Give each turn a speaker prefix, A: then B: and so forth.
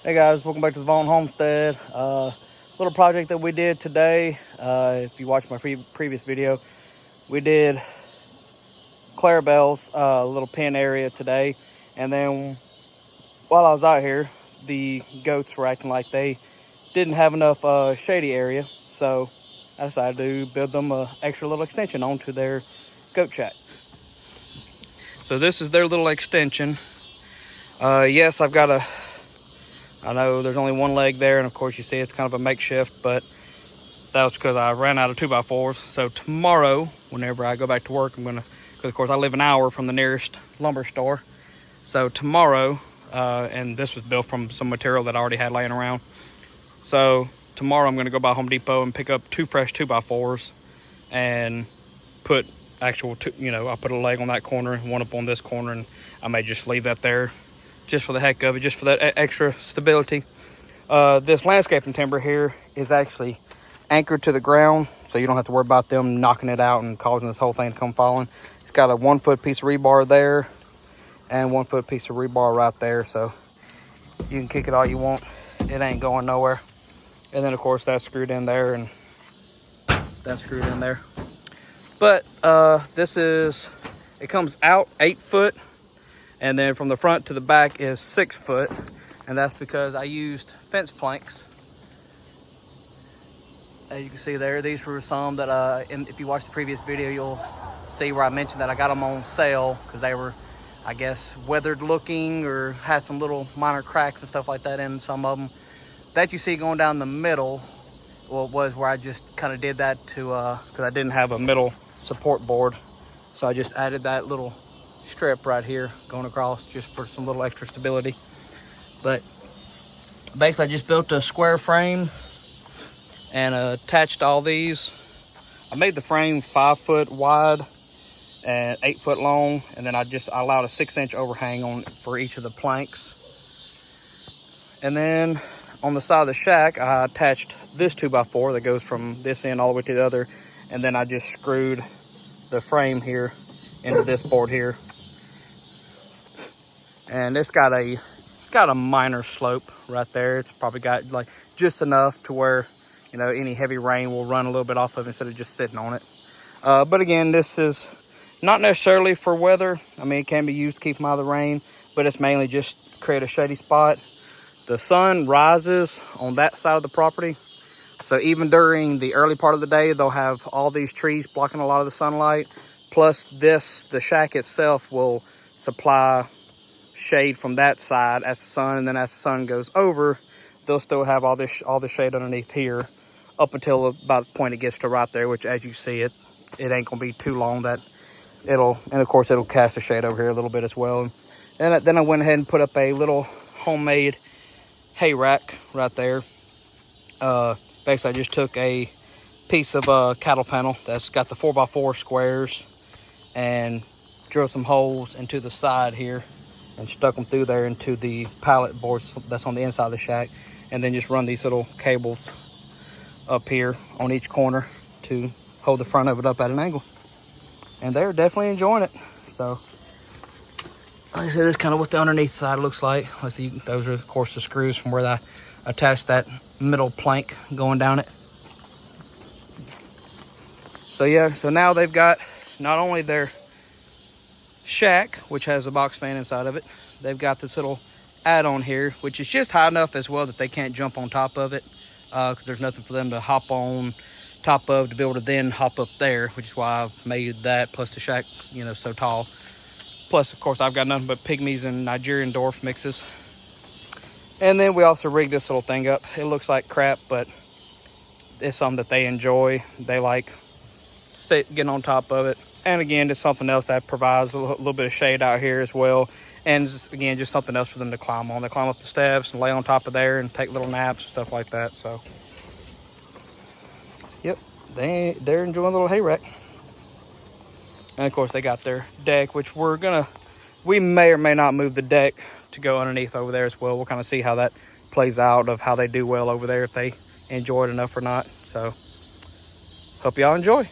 A: Hey guys, welcome back to the Vaughn Homestead. Little project that we did today. If you watched my previous video, we did Clarabelle's little pen area today. And then while I was out here, the goats were acting like they didn't have enough shady area. So I decided to build them an extra little extension onto their goat shack. So this is their little extension. Yes, I know there's only one leg there, and of course you see it's kind of a makeshift, but that was because I ran out of 2x4s. So tomorrow, whenever I go back to work, I'm gonna, because of course I live an hour from the nearest lumber store. So tomorrow, and this was built from some material that I already had laying around. So tomorrow I'm gonna go by Home Depot and pick up 2 fresh 2x4s and put actual, I'll put a leg on that corner and one up on this corner, and I may just leave that there just for the heck of it, just for that extra stability. This landscaping timber here is actually anchored to the ground, so you don't have to worry about them knocking it out and causing this whole thing to come falling. It's got a 1 foot piece of rebar there and 1 foot piece of rebar right there, so you can kick it all you want. It ain't going nowhere. And then of course that's screwed in there and that's screwed in there. But it comes out 8 foot, and then from the front to the back is 6 foot. And that's because I used fence planks. As you can see there, these were some that, and if you watch the previous video, you'll see where I mentioned that I got them on sale because they were, I guess, weathered looking or had some little minor cracks and stuff like that in some of them. That you see going down the middle, well, was where I just kind of did that to, because I didn't have a middle support board. So I just added that little strip right here going across just for some little extra stability. But basically I just built a square frame and attached all these. I made the frame 5 foot wide and 8 foot long, and then I allowed a 6-inch overhang on for each of the planks. And then on the side of the shack, I attached this 2x4 that goes from this end all the way to the other, and then I just screwed the frame here into this board here. And it's got a minor slope right there. It's probably got like just enough to where, any heavy rain will run a little bit off of it instead of just sitting on it. But again, this is not necessarily for weather. I mean, it can be used to keep them out of the rain, but it's mainly just create a shady spot. The sun rises on that side of the property, so even during the early part of the day, they'll have all these trees blocking a lot of the sunlight. Plus the shack itself will supply shade from that side as the sun, and then as the sun goes over, they'll still have all the shade underneath here up until about the point it gets to right there, which as you see it ain't gonna be too long that and of course it'll cast the shade over here a little bit as well. And then I went ahead and put up a little homemade hay rack right there. Basically I just took a piece of cattle panel that's got the 4x4 squares and drilled some holes into the side here and stuck them through there into the pallet boards that's on the inside of the shack, and then just run these little cables up here on each corner to hold the front of it up at an angle. And they're definitely enjoying it. So like I said, this is kind of what the underneath side looks like. Let's see, those are of course the screws from where I attached that middle plank going down it. So yeah, so now they've got not only their shack, which has a box fan inside of it, they've got this little add-on here, which is just high enough as well that they can't jump on top of it, because there's nothing for them to hop on top of to be able to then hop up there, which is why I've made that, plus the shack, so tall. Plus, of course, I've got nothing but pygmies and Nigerian dwarf mixes. And then we also rigged this little thing up. It looks like crap, but it's something that they enjoy. They like getting on top of it. And again, it's something else that provides a little bit of shade out here as well. And again, just something else for them to climb on. They climb up the steps and lay on top of there and take little naps and stuff like that. So, yep, they're enjoying a little hay rack. And of course, they got their deck, which we may or may not move the deck to go underneath over there as well. We'll kind of see how that plays out, of how they do well over there, if they enjoy it enough or not. So, hope y'all enjoy.